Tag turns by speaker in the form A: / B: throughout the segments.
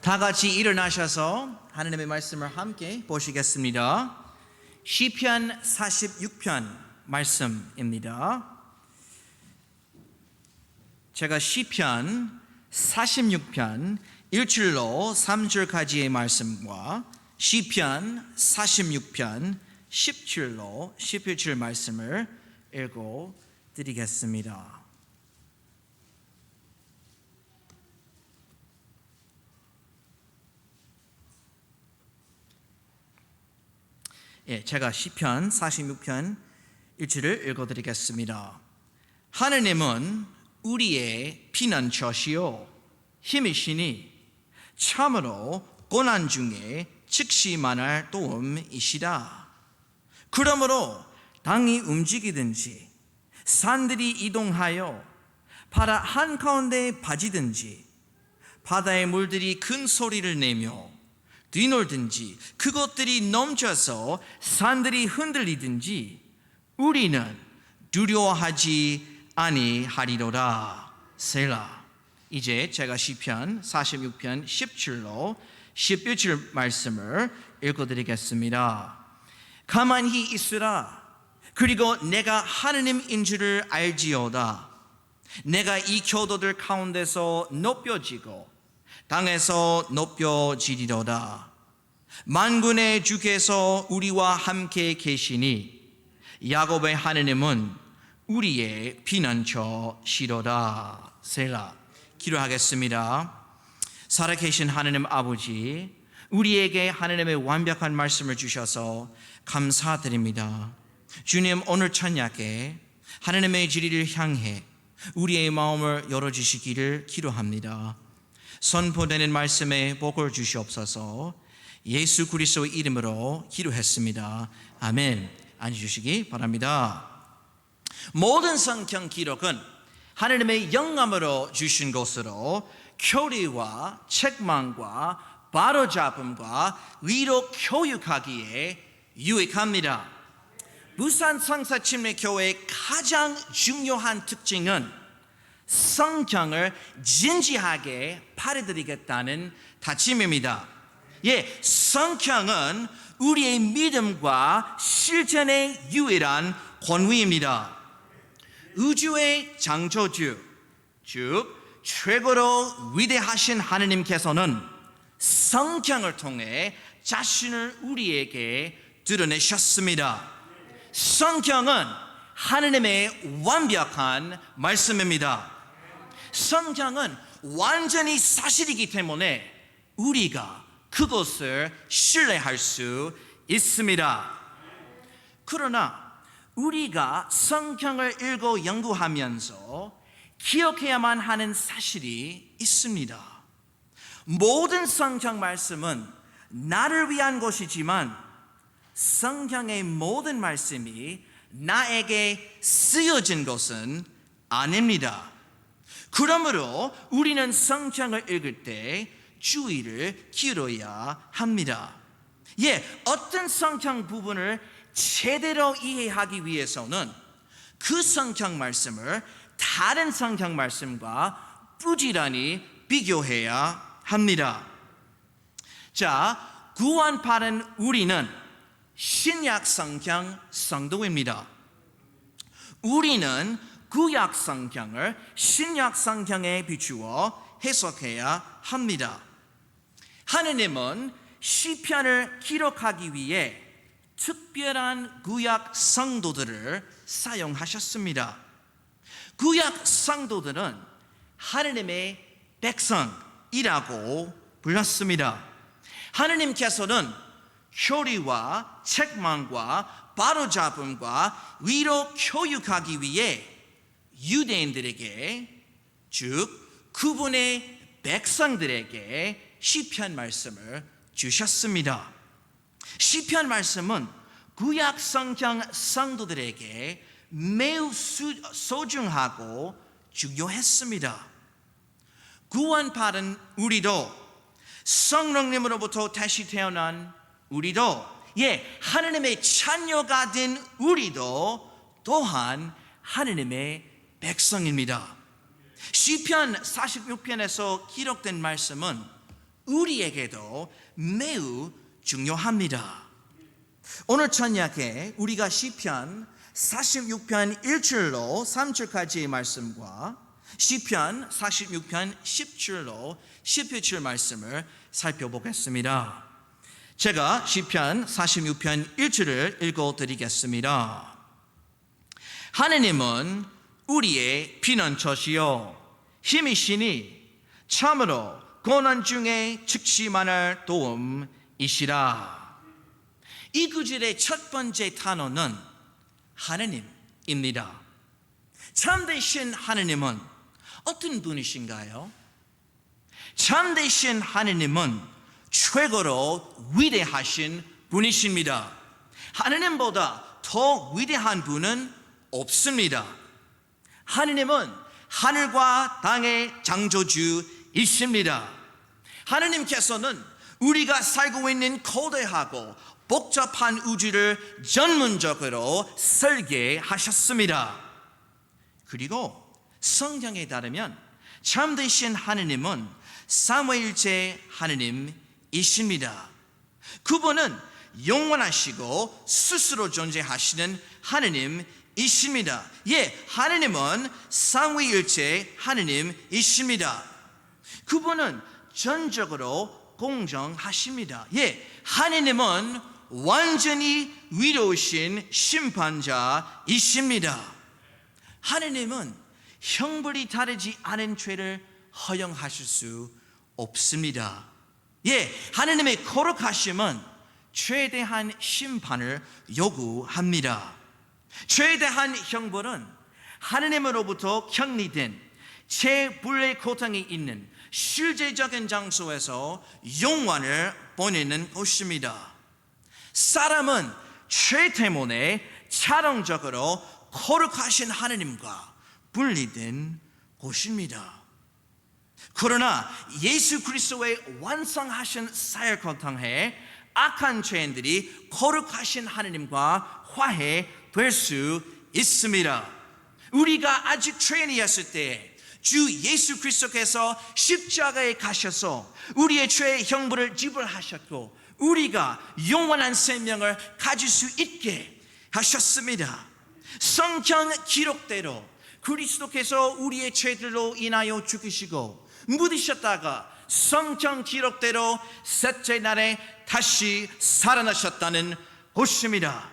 A: 다 같이 일어나셔서 하나님의 말씀을 함께 보시겠습니다. 시편 46편 말씀입니다. 제가 시편 46편 1절로 3절까지의 말씀과 시편 46편 10절로 11절 말씀을 읽어드리겠습니다. 제가 시편 46편 1절을 읽어드리겠습니다. 하느님은 우리의 피난처시요 힘이시니 참으로 고난 중에 즉시 만날 도움이시다. 그러므로 땅이 움직이든지 산들이 이동하여 바다 한가운데 빠지든지 바다의 물들이 큰 소리를 내며 뒤놀든지 그것들이 넘쳐서 산들이 흔들리든지 우리는 두려워하지 아니하리로다. 셀라. 이제 제가 시편 46편 10절로 11절 말씀을 읽어드리겠습니다. 가만히 있으라. 그리고 내가 하느님인 줄을 알지어다. 내가 이 교도들 가운데서 높여지고 땅에서 높여지리로다. 만군의 주께서 우리와 함께 계시니 야곱의 하느님은 우리의 피난처시로다. 셀라. 기도하겠습니다. 살아계신 하느님 아버지, 우리에게 하느님의 완벽한 말씀을 주셔서 감사드립니다. 주님, 오늘 저녁에 하느님의 진리를 향해 우리의 마음을 열어주시기를 기도합니다. 선포되는 말씀에 복을 주시옵소서. 예수 그리스도의 이름으로 기도했습니다. 아멘. 앉아주시기 바랍니다. 모든 성경 기록은 하느님의 영감으로 주신 것으로 교리와 책망과 바로잡음과 위로 교육하기에 유익합니다. 부산 성사침례교회의 가장 중요한 특징은 성경을 진지하게 파헤드리겠다는 다짐입니다. 성경은 우리의 믿음과 실천의 유일한 권위입니다. 우주의 창조주, 즉 최고로 위대하신 하느님께서는 성경을 통해 자신을 우리에게 드러내셨습니다. 성경은 하느님의 완벽한 말씀입니다. 성경은 완전히 사실이기 때문에 우리가 그것을 신뢰할 수 있습니다. 그러나 우리가 성경을 읽고 연구하면서 기억해야만 하는 사실이 있습니다. 모든 성경 말씀은 나를 위한 것이지만 성경의 모든 말씀이 나에게 쓰여진 것은 아닙니다. 그러므로 우리는 성경을 읽을 때 주의를 기울여야 합니다. 어떤 성경 부분을 제대로 이해하기 위해서는 그 성경 말씀을 다른 성경 말씀과 부지런히 비교해야 합니다. 구원받은 우리는 신약 성경 성도입니다. 우리는 구약 성경을 신약 성경에 비추어 해석해야 합니다. 하느님은 시편을 기록하기 위해 특별한 구약 성도들을 사용하셨습니다. 구약 성도들은 하느님의 백성이라고 불렀습니다. 하느님께서는 교리와 책망과 바로잡음과 위로 교육하기 위해 유대인들에게, 즉 그분의 백성들에게 시편 말씀을 주셨습니다. 시편 말씀은 구약 성경 성도들에게 매우 소중하고 중요했습니다. 구원받은 우리도, 성령님으로부터 다시 태어난 우리도, 하느님의 자녀가 된 우리도 또한 하느님의 백성입니다. 시편 46편에서 기록된 말씀은 우리에게도 매우 중요합니다. 오늘 저녁에 우리가 시편 46편 1절로 3절까지의 말씀과 시편 46편 10절로 11절 말씀을 살펴보겠습니다. 제가 시편 46편 1절을 읽어드리겠습니다. 하느님은 우리의 피난처시요 힘이시니 참으로 고난 중에 즉시 만날 도움이시라. 이 구절의 첫 번째 단어는 하느님입니다. 참되신 하느님은 어떤 분이신가요? 참되신 하느님은 최고로 위대하신 분이십니다. 하느님보다 더 위대한 분은 없습니다. 하느님은 하늘과 땅의 창조주이십니다. 하느님께서는 우리가 살고 있는 거대하고 복잡한 우주를 전문적으로 설계하셨습니다. 그리고 성경에 따르면 참되신 하느님은 삼위일체 하느님이십니다. 그분은 영원하시고 스스로 존재하시는 하느님이십니다. 예, 하느님은 삼위일체 하느님이십니다. 그분은 전적으로 공정하십니다. 예, 하느님은 완전히 위로우신 심판자이십니다. 하느님은 형벌이 다르지 않은 죄를 허용하실 수 없습니다. 예, 하느님의 거룩하심은 최대한 심판을 요구합니다. 최대한 형벌은 하느님으로부터 격리된 재불의 고통이 있는 실제적인 장소에서 영원을 보내는 것입니다. 사람은 죄 때문에 자동적으로 거룩하신 하느님과 분리된 곳입니다. 그러나 예수 그리스도의 완성하신 사역을 통해 악한 죄인들이 거룩하신 하느님과 화해될 수 있습니다. 우리가 아직 죄인이었을 때 주 예수 그리스도께서 십자가에 가셔서 우리의 죄의 형벌을 지불하셨고 우리가 영원한 생명을 가질 수 있게 하셨습니다. 성경 기록대로 그리스도께서 우리의 죄들로 인하여 죽으시고 묻으셨다가 성경 기록대로 셋째 날에 다시 살아나셨다는 것입니다.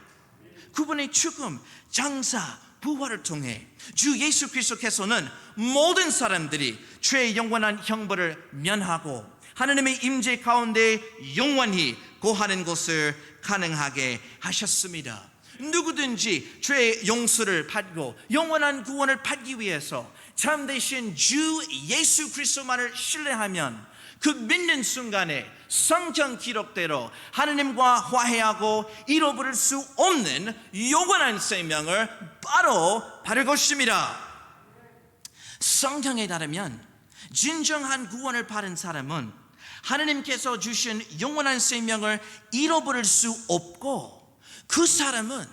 A: 그분의 죽음, 장사, 부활을 통해 주 예수 그리스도께서는 모든 사람들이 죄의 영원한 형벌을 면하고 하느님의 임재 가운데 영원히 거하는 것을 가능하게 하셨습니다. 누구든지 죄의 용서를 받고 영원한 구원을 받기 위해서 참되신 주 예수 그리스도만을 신뢰하면 그 믿는 순간에 성경 기록대로 하느님과 화해하고 잃어버릴 수 없는 영원한 생명을 바로 받을 것입니다. 성경에 따르면 진정한 구원을 받은 사람은 하느님께서 주신 영원한 생명을 잃어버릴 수 없고 그 사람은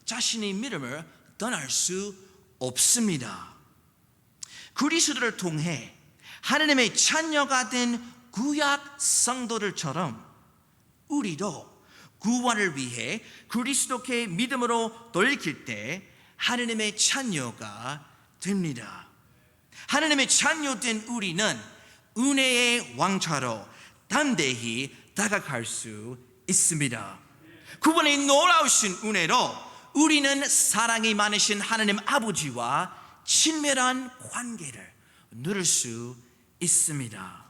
A: 자신의 믿음을 떠날 수 없습니다. 그리스도를 통해 하느님의 자녀가 된 구약 성도들처럼 우리도 구원을 위해 그리스도께 믿음으로 돌이킬 때 하느님의 자녀가 됩니다. 하느님의 자녀된 우리는 은혜의 왕좌로 담대히 다가갈 수 있습니다. 그분의 놀라우신 은혜로 우리는 사랑이 많으신 하느님 아버지와 친밀한 관계를 누릴 수 있습니다.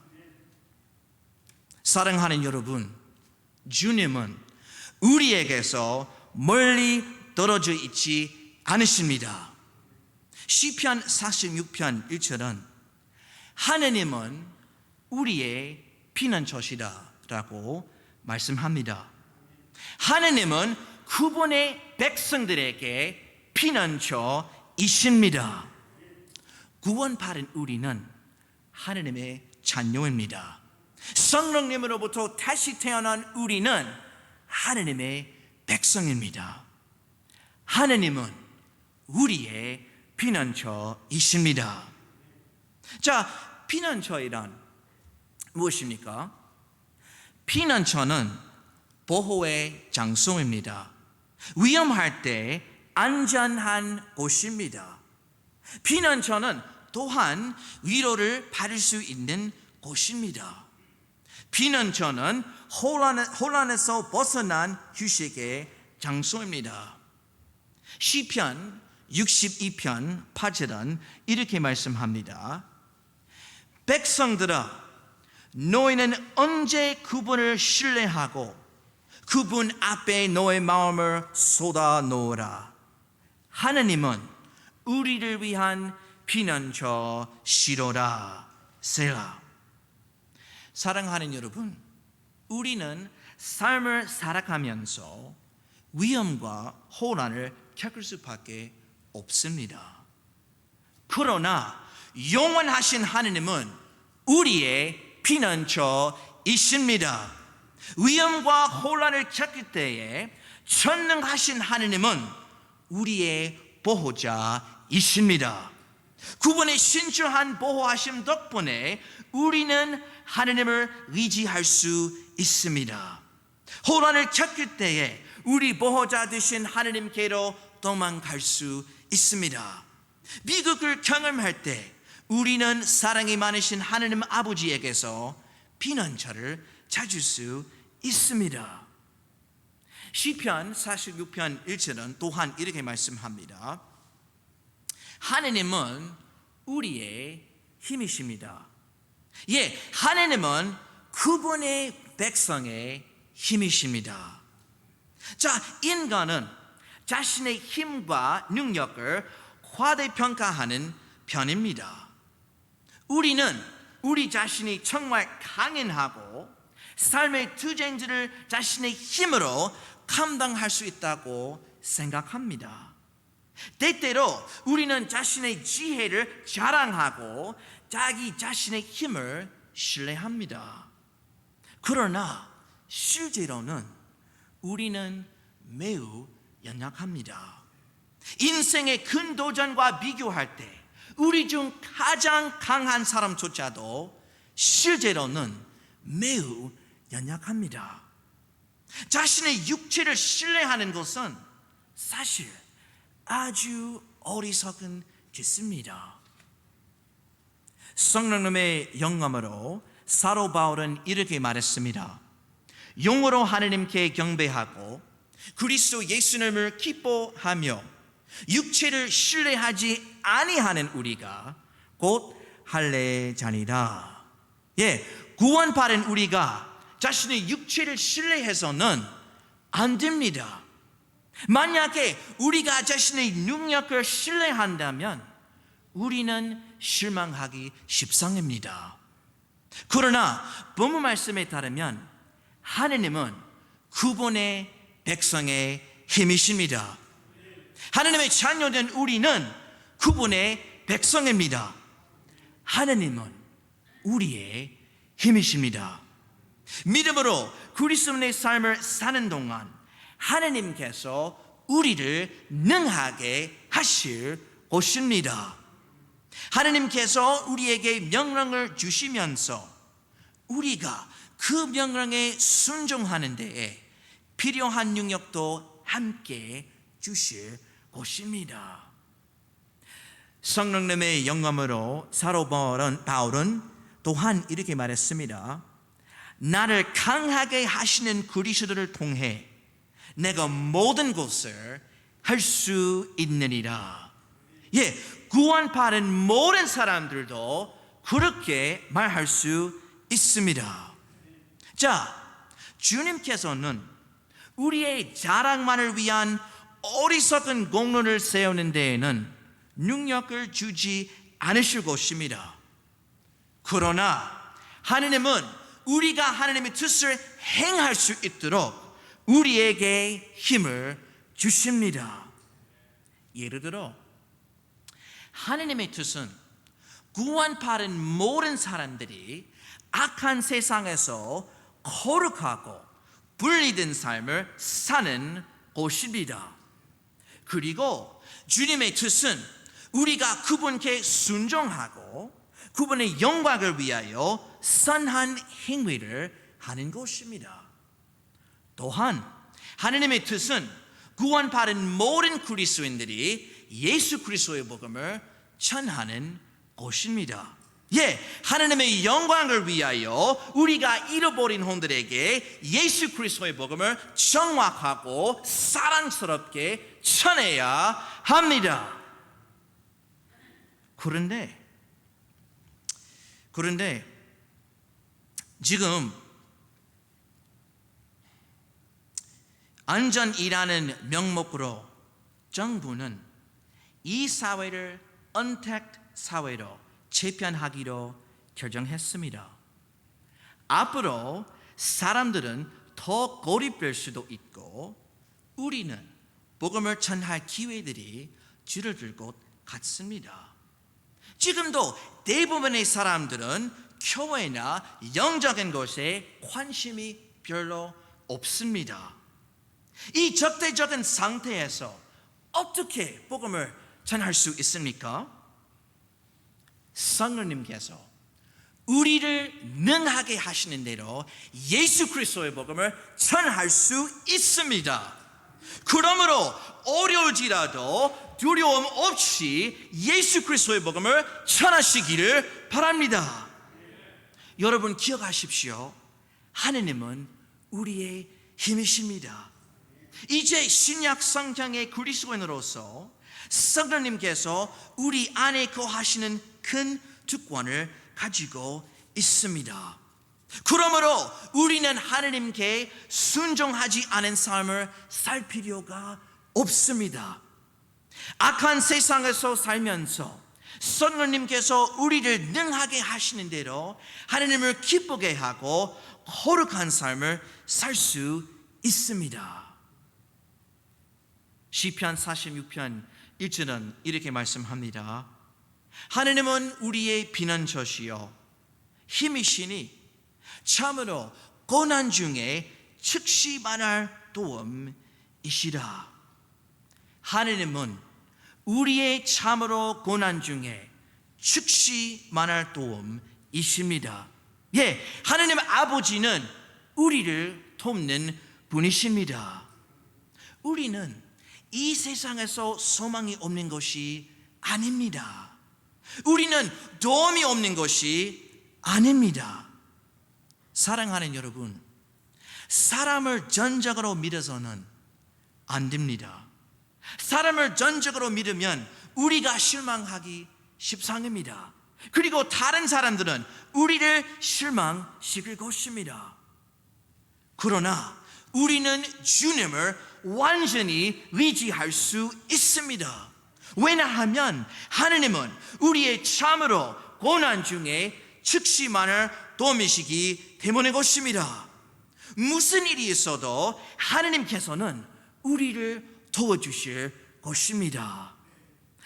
A: 사랑하는 여러분, 주님은 우리에게서 멀리 떨어져 있지 않으십니다. 시편 46편 1절은 하느님은 우리의 피난처시다라고 말씀합니다. 하느님은 그분의 백성들에게 피난처이십니다. 구원받은 우리는 하느님의 자녀입니다. 성령님으로부터 다시 태어난 우리는 하느님의 백성입니다. 하느님은 우리의 피난처이십니다. 자, 피난처이란 무엇입니까? 피난처는 보호의 장소입니다. 위험할 때 안전한 곳입니다. 피난처는 또한 위로를 받을 수 있는 곳입니다. 피난처는 혼란에서 벗어난 휴식의 장소입니다. 시편 62편 8절은 이렇게 말씀합니다. 백성들아, 너희는 언제 그분을 신뢰하고 그분 앞에 너의 마음을 쏟아 놓으라. 하느님은 우리를 위한 피난처시로라. 셀라. 사랑하는 여러분, 우리는 삶을 살아가면서 위험과 혼란을 겪을 수밖에 없습니다. 그러나 영원하신 하느님은 우리의 피난처이십니다. 위험과 혼란을 겪을 때에 전능하신 하느님은 우리의 보호자이십니다. 그분의 신중한 보호하심 덕분에 우리는 하느님을 의지할 수 있습니다. 혼란을 겪을 때에 우리 보호자 되신 하느님께로 도망갈 수 있습니다. 비극을 경험할 때 우리는 사랑이 많으신 하느님 아버지에게서 피난처를 찾을 수 있습니다. 시편 46편 1절은 또한 이렇게 말씀합니다. 하느님은 우리의 힘이십니다. 하느님은 그분의 백성의 힘이십니다. 자, 인간은 자신의 힘과 능력을 과대평가하는 편입니다. 우리는 우리 자신이 정말 강인하고 삶의 투쟁들을 자신의 힘으로 감당할 수 있다고 생각합니다. 때때로 우리는 자신의 지혜를 자랑하고 자기 자신의 힘을 신뢰합니다. 그러나 실제로는 우리는 매우 연약합니다. 인생의 큰 도전과 비교할 때 우리 중 가장 강한 사람조차도 실제로는 매우 연약합니다. 자신의 육체를 신뢰하는 것은 사실 아주 어리석은 짓입니다. 성령님의 영감으로 사도 바울은 이렇게 말했습니다. 영으로 하느님께 경배하고 그리스도 예수님을 기뻐하며 육체를 신뢰하지 아니하는 우리가 곧 할례자니라. 구원받은 우리가 자신의 육체를 신뢰해서는 안 됩니다. 만약에 우리가 자신의 능력을 신뢰한다면 우리는 실망하기 십상입니다. 그러나 본문 말씀에 따르면 하느님은 그분의 백성의 힘이십니다. 하느님의 자녀된 우리는 그분의 백성입니다. 하느님은 우리의 힘이십니다. 믿음으로 그리스도의 삶을 사는 동안 하느님께서 우리를 능하게 하실 것입니다. 하느님께서 우리에게 명령을 주시면서 우리가 그 명령에 순종하는 데에 필요한 능력도 함께 주실 것입니다. 성령님의 영감으로 사도 바울은 또한 이렇게 말했습니다. 나를 강하게 하시는 그리스도를 통해 내가 모든 것을 할 수 있느니라. 구원받은 모든 사람들도 그렇게 말할 수 있습니다. 자, 주님께서는 우리의 자랑만을 위한 어리석은 공론을 세우는 데에는 능력을 주지 않으실 것입니다. 그러나 하느님은 우리가 하느님의 뜻을 행할 수 있도록 우리에게 힘을 주십니다. 예를 들어 하느님의 뜻은 구원받은 모든 사람들이 악한 세상에서 거룩하고 분리된 삶을 사는 것입니다. 그리고 주님의 뜻은 우리가 그분께 순종하고 그분의 영광을 위하여 선한 행위를 하는 것입니다. 또한 하나님의 뜻은 구원받은 모든 그리스도인들이 예수 그리스도의 복음을 전하는 것입니다. 하나님의 영광을 위하여 우리가 잃어버린 혼들에게 예수 그리스도의 복음을 정확하고 사랑스럽게 전해야 합니다. 그런데 지금 안전이라는 명목으로 정부는 이 사회를 언택트 사회로 재편하기로 결정했습니다. 앞으로 사람들은 더 고립될 수도 있고 우리는 복음을 전할 기회들이 줄어들 것 같습니다. 지금도 대부분의 사람들은 교회나 영적인 것에 관심이 별로 없습니다. 이 적대적인 상태에서 어떻게 복음을 전할 수 있습니까? 성령님께서 우리를 능하게 하시는 대로 예수 그리스도의 복음을 전할 수 있습니다. 그러므로 어려울지라도 두려움 없이 예수 그리스도의 복음을 전하시기를 바랍니다. 여러분 기억하십시오. 하느님은 우리의 힘이십니다. 이제 신약 성경의 그리스도인으로서 성령님께서 우리 안에 거하시는 큰 특권을 가지고 있습니다. 그러므로 우리는 하나님께 순종하지 않은 삶을 살 필요가 없습니다. 악한 세상에서 살면서 성령님께서 우리를 능하게 하시는 대로 하나님을 기쁘게 하고 거룩한 삶을 살 수 있습니다. 시편 46편 1절은 이렇게 말씀합니다. 하나님은 우리의 피난처시요 힘이시니 참으로 고난 중에 즉시 만날 도움이시라. 하나님은 우리의 참으로 고난 중에 즉시 만날 도움이십니다. 하나님 아버지는 우리를 돕는 분이십니다. 우리는 이 세상에서 소망이 없는 것이 아닙니다. 우리는 도움이 없는 것이 아닙니다. 사랑하는 여러분, 사람을 전적으로 믿어서는 안 됩니다. 사람을 전적으로 믿으면 우리가 실망하기 십상입니다. 그리고 다른 사람들은 우리를 실망시킬 것입니다. 그러나 우리는 주님을 완전히 의지할 수 있습니다. 왜냐하면 하나님은 우리의 참으로 고난 중에 즉시 만날 도움이시기 때문의 것입니다. 무슨 일이 있어도 하나님께서는 우리를 도와주실 것입니다.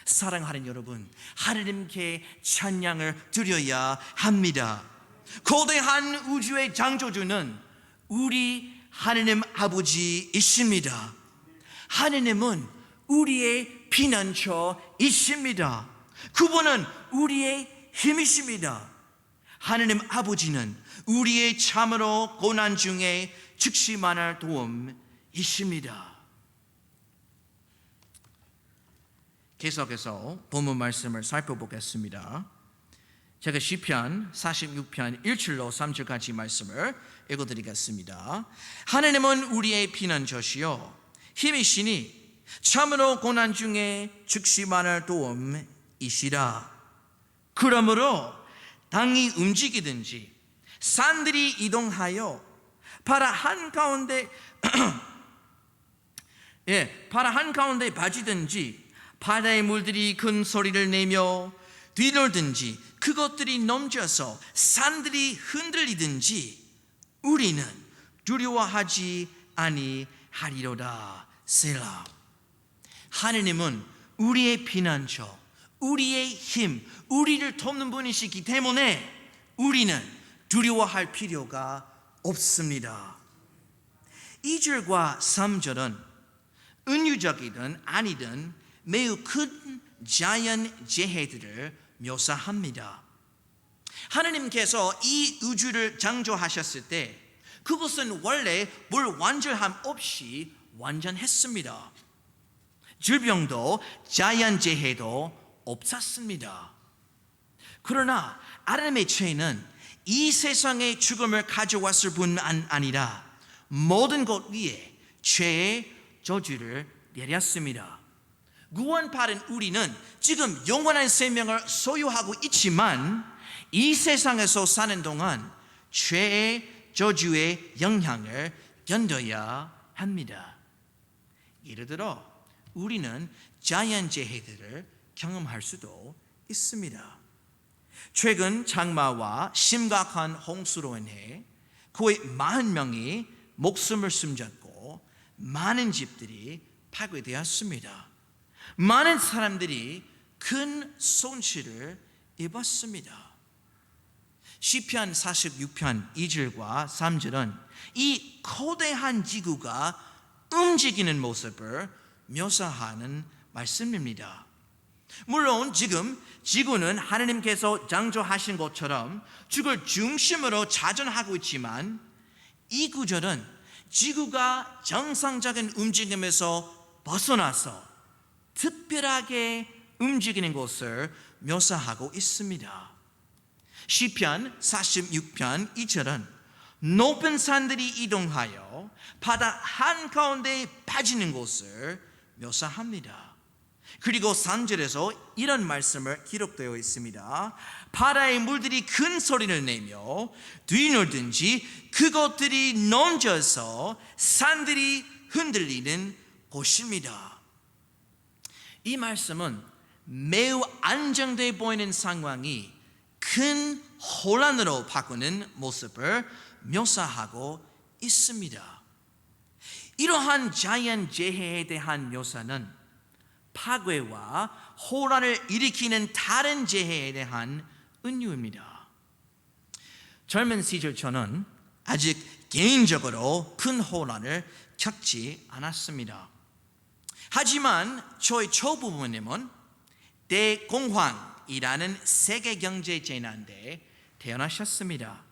A: 사랑하는 여러분, 하나님께 찬양을 드려야 합니다. 거대한 우주의 창조주는 우리 하나님 아버지이십니다. 하나님은 우리의 피난처이십니다. 그분은 우리의 힘이십니다. 하나님 아버지는 우리의 참으로 고난 중에 즉시 만날 도움이십니다. 계속해서 본문 말씀을 살펴보겠습니다. 제가 시편 46편 1절로 3절까지 말씀을 읽어드리겠습니다. 하나님은 우리의 피난처시요 힘이시니 참으로 고난 중에 즉시 만날 도움이시라. 그러므로 땅이 움직이든지 산들이 이동하여 바다 한가운데 바다 한가운데 빠지든지 바다의 물들이 큰 소리를 내며 뒤돌든지 그것들이 넘쳐서 산들이 흔들리든지 우리는 두려워하지 아니하리로다. 셀라. 하느님은 우리의 피난처, 우리의 힘, 우리를 돕는 분이시기 때문에 우리는 두려워할 필요가 없습니다. 2절과 3절은 은유적이든 아니든 매우 큰 자연 재해들을 묘사합니다. 하나님께서 이 우주를 창조하셨을 때 그것은 원래 불완전함 없이 완전했습니다. 질병도 자연재해도 없었습니다. 그러나 아담의 죄는 이 세상에 죽음을 가져왔을 뿐 아니라 모든 것 위에 죄의 저주를 내렸습니다. 구원받은 우리는 지금 영원한 생명을 소유하고 있지만 이 세상에서 사는 동안 죄의 저주의 영향을 견뎌야 합니다. 예를 들어 우리는 자연재해들을 경험할 수도 있습니다. 최근 장마와 심각한 홍수로 인해 거의 40명이 목숨을 숨졌고 많은 집들이 파괴되었습니다. 많은 사람들이 큰 손실을 입었습니다. 시편 46편 2절과 3절은 이 거대한 지구가 움직이는 모습을 묘사하는 말씀입니다. 물론 지금 지구는 하나님께서 창조하신 것처럼 주를 중심으로 자전하고 있지만 이 구절은 지구가 정상적인 움직임에서 벗어나서 특별하게 움직이는 것을 묘사하고 있습니다. 시편 46편 2절은 높은 산들이 이동하여 바다 한가운데 빠지는 것을 묘사합니다. 그리고 3절에서 이런 말씀을 기록되어 있습니다. 바다의 물들이 큰 소리를 내며 뒤놀든지 그것들이 넘쳐서 산들이 흔들리는 곳입니다. 이 말씀은 매우 안정돼 보이는 상황이 큰 혼란으로 바꾸는 모습을 묘사하고 있습니다. 이러한 자연재해에 대한 묘사는 파괴와 혼란을 일으키는 다른 재해에 대한 은유입니다. 젊은 시절 저는 아직 개인적으로 큰 혼란을 겪지 않았습니다. 하지만 저희 조부모님은 대공황이라는 세계 경제 재난에 태어나셨습니다.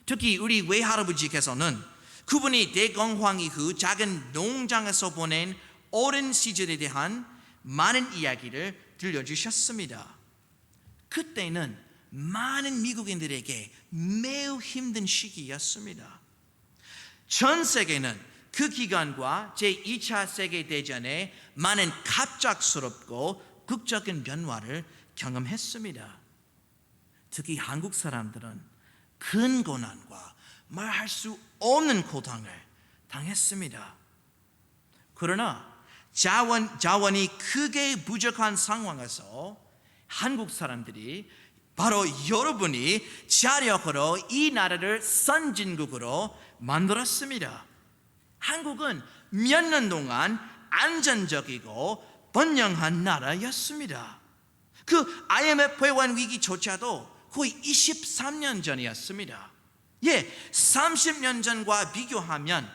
A: 특히 우리 외할아버지께서는 그분이 대공황 이후 작은 농장에서 보낸 오랜 시절에 대한 많은 이야기를 들려주셨습니다. 그때는 많은 미국인들에게 매우 힘든 시기였습니다. 전 세계는 그 기간과 제2차 세계대전에 많은 갑작스럽고 극적인 변화를 경험했습니다. 특히 한국 사람들은 큰 고난과 말할 수 없는 고통을 당했습니다. 그러나 자원이 크게 부족한 상황에서 한국 사람들이 바로 여러분이 자력으로 이 나라를 선진국으로 만들었습니다. 한국은 몇 년 동안 안전적이고 번영한 나라였습니다. 그 IMF 회원 위기조차도 거의 23년 전이었습니다. 30년 전과 비교하면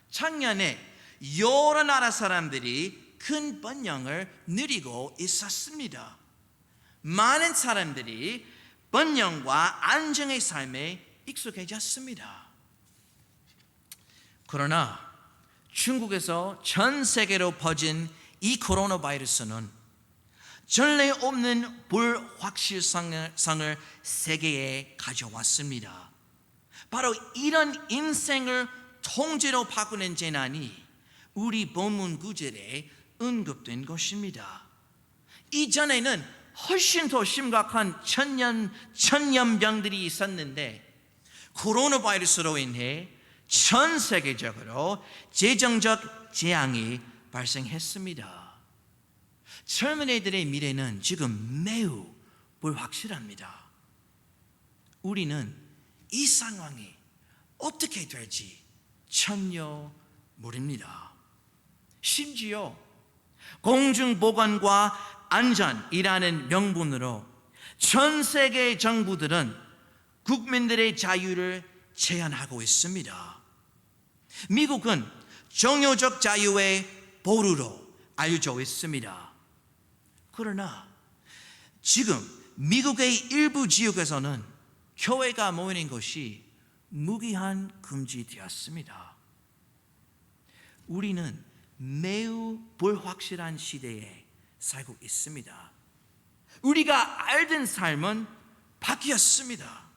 A: 작년에 여러 나라 사람들이 큰 번영을 누리고 있었습니다. 많은 사람들이 번영과 안정의 삶에 익숙해졌습니다. 그러나 중국에서 전 세계로 퍼진 이 코로나 바이러스는 전례 없는 불확실성을 세계에 가져왔습니다. 바로 이런 인생을 통째로 바꾸는 재난이 우리 본문 구절에 언급된 것입니다. 이전에는 훨씬 더 심각한 천연병들이 있었는데 코로나 바이러스로 인해 전 세계적으로 재정적 재앙이 발생했습니다. 젊은이들의 미래는 지금 매우 불확실합니다. 우리는 이 상황이 어떻게 될지 전혀 모릅니다. 심지어 공중보건과 안전이라는 명분으로 전 세계 정부들은 국민들의 자유를 제한하고 있습니다. 미국은 종교적 자유의 보루로 알려져 있습니다. 그러나 지금 미국의 일부 지역에서는 교회가 모이는 것이 무기한 금지되었습니다. 우리는 매우 불확실한 시대에 살고 있습니다. 우리가 알던 삶은 바뀌었습니다.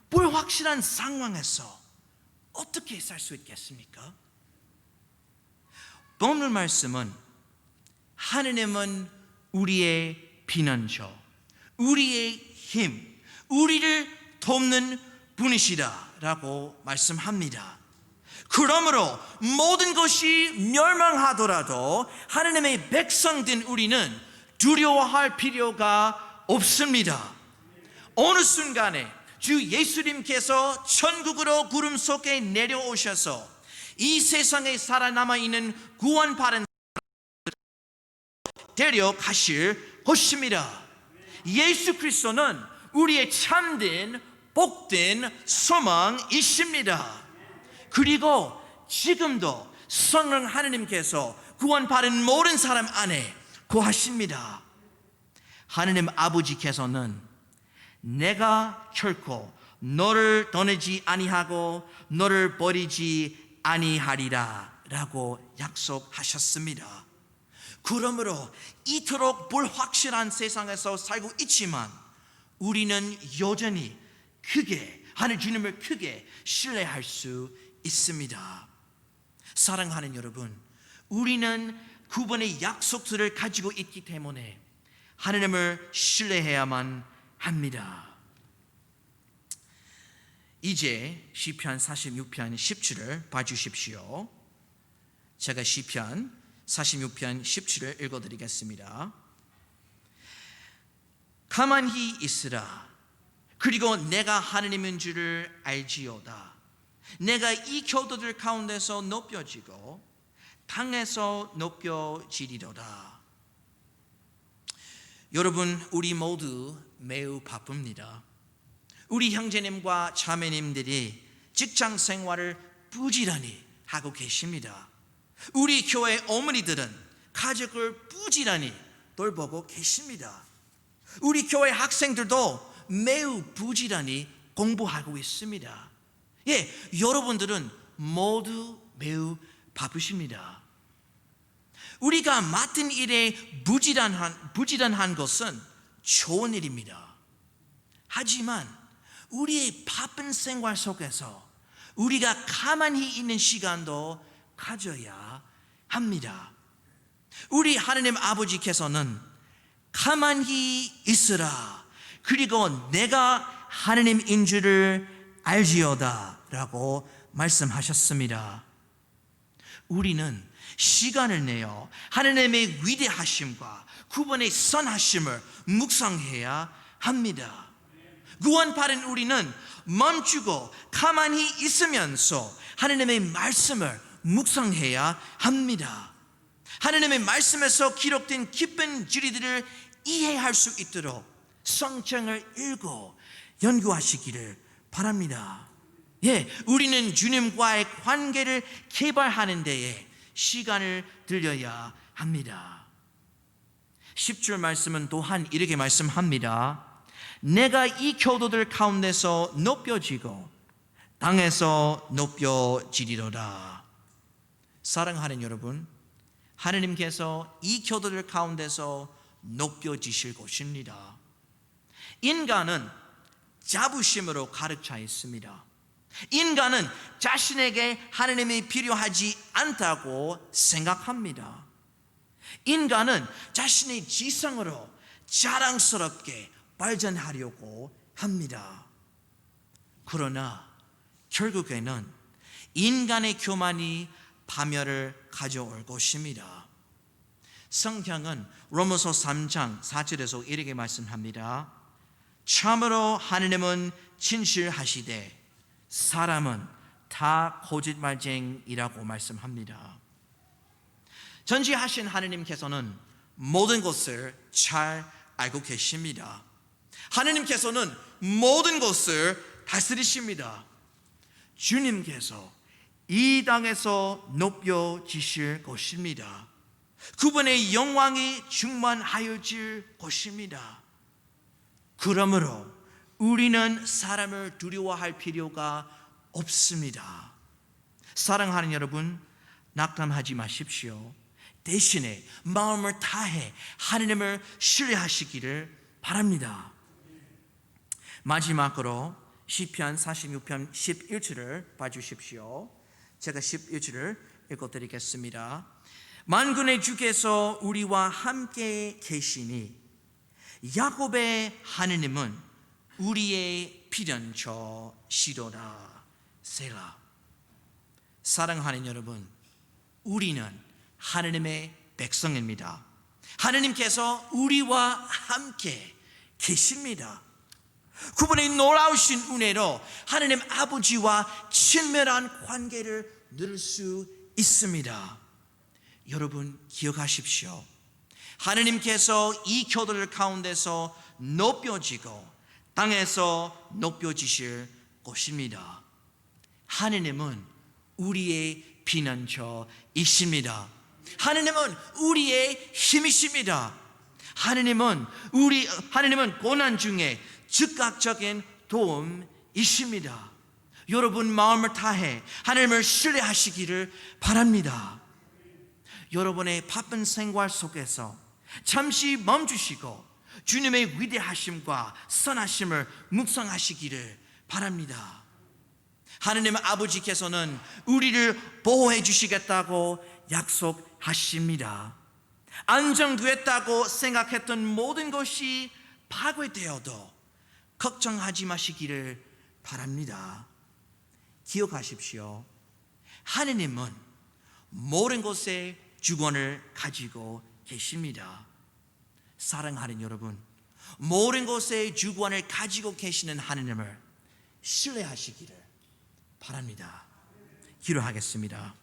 A: 불확실한 상황에서 어떻게 살 수 있겠습니까? 오늘 말씀은 하느님은 우리의 피난처, 우리의 힘, 우리를 돕는 분이시다라고 말씀합니다. 그러므로 모든 것이 멸망하더라도 하느님의 백성된 우리는 두려워할 필요가 없습니다. 어느 순간에 주 예수님께서 천국으로 구름 속에 내려오셔서 이 세상에 살아남아 있는 구원받은 데려가실 것입니다. 예수 그리스도는 우리의 참된 복된 소망이십니다. 그리고 지금도 성령 하느님께서 구원받은 모든 사람 안에 거하십니다. 하느님 아버지께서는 내가 결코 너를 떠나지 아니하고 너를 버리지 아니하리라 라고 약속하셨습니다. 그러므로 이토록 불확실한 세상에서 살고 있지만 우리는 여전히 크게 하늘 주님을 크게 신뢰할 수 있습니다. 사랑하는 여러분, 우리는 구원의 약속들을 가지고 있기 때문에 하느님을 신뢰해야만 합니다. 이제 시편 46편 17을 봐주십시오. 제가 시편 46편 17을 읽어드리겠습니다. 가만히 있으라. 그리고 내가 하느님인 줄을 알지어다. 내가 이 교도들 가운데서 높여지고 땅에서 높여지리로다. 여러분, 우리 모두 매우 바쁩니다. 우리 형제님과 자매님들이 직장 생활을 부지런히 하고 계십니다. 우리 교회 어머니들은 가족을 부지런히 돌보고 계십니다. 우리 교회 학생들도 매우 부지런히 공부하고 있습니다. 여러분들은 모두 매우 바쁘십니다. 우리가 맡은 일에 부지런한 것은 좋은 일입니다. 하지만 우리의 바쁜 생활 속에서 우리가 가만히 있는 시간도 가져야 합니다. 우리 하느님 아버지께서는 가만히 있으라. 그리고 내가 하느님인 줄을 알지어다 라고 말씀하셨습니다. 우리는 시간을 내어 하느님의 위대하심과 구원의 선하심을 묵상해야 합니다. 구원받은 우리는 멈추고 가만히 있으면서 하느님의 말씀을 묵상해야 합니다. 하느님의 말씀에서 기록된 기쁜 진리들을 이해할 수 있도록 성경을 읽고 연구하시기를 바랍니다. 우리는 주님과의 관계를 개발하는 데에 시간을 들여야 합니다. 10절 말씀은 또한 이렇게 말씀합니다. 내가 이 교도들 가운데서 높여지고 땅에서 높여지리로다. 사랑하는 여러분, 하느님께서 이 교도들 가운데서 높여지실 것입니다. 인간은 자부심으로 가득 차 있습니다. 인간은 자신에게 하느님이 필요하지 않다고 생각합니다. 인간은 자신의 지성으로 자랑스럽게 발전하려고 합니다. 그러나 결국에는 인간의 교만이 파멸을 가져올 것입니다. 성경은 로마서 3장 4절에서 이렇게 말씀합니다. 참으로 하느님은 진실하시되 사람은 다 거짓말쟁이라고 말씀합니다. 전지하신 하느님께서는 모든 것을 잘 알고 계십니다. 하느님께서는 모든 것을 다스리십니다. 주님께서 이 땅에서 높여지실 것입니다. 그분의 영광이 충만하여질 것입니다. 그러므로 우리는 사람을 두려워할 필요가 없습니다. 사랑하는 여러분, 낙담하지 마십시오. 대신에 마음을 다해 하나님을 신뢰하시기를 바랍니다. 마지막으로 시편 46편 11절을 봐주십시오. 제가 11절을 읽어드리겠습니다. 만군의 주께서 우리와 함께 계시니 야곱의 하느님은 우리의 피련처시로다. 셀라. 사랑하는 여러분, 우리는 하느님의 백성입니다. 하느님께서 우리와 함께 계십니다. 그분의 놀라우신 은혜로 하느님 아버지와 친밀한 관계를 누릴 수 있습니다. 여러분 기억하십시오. 하느님께서 이 교도들 가운데서 높여지고 땅에서 높여지실 것입니다. 하느님은 우리의 피난처이십니다. 하느님은 우리의 힘이십니다. 하느님은 고난 중에 즉각적인 도움이십니다. 여러분 마음을 다해 하나님을 신뢰하시기를 바랍니다. 여러분의 바쁜 생활 속에서 잠시 멈추시고 주님의 위대하심과 선하심을 묵상하시기를 바랍니다. 하느님 아버지께서는 우리를 보호해 주시겠다고 약속하십니다. 안정되었다고 생각했던 모든 것이 파괴되어도 걱정하지 마시기를 바랍니다. 기억하십시오. 하느님은 모든 것에 주권을 가지고 계십니다. 사랑하는 여러분, 모든 것에 주권을 가지고 계시는 하느님을 신뢰하시기를 바랍니다. 기도하겠습니다.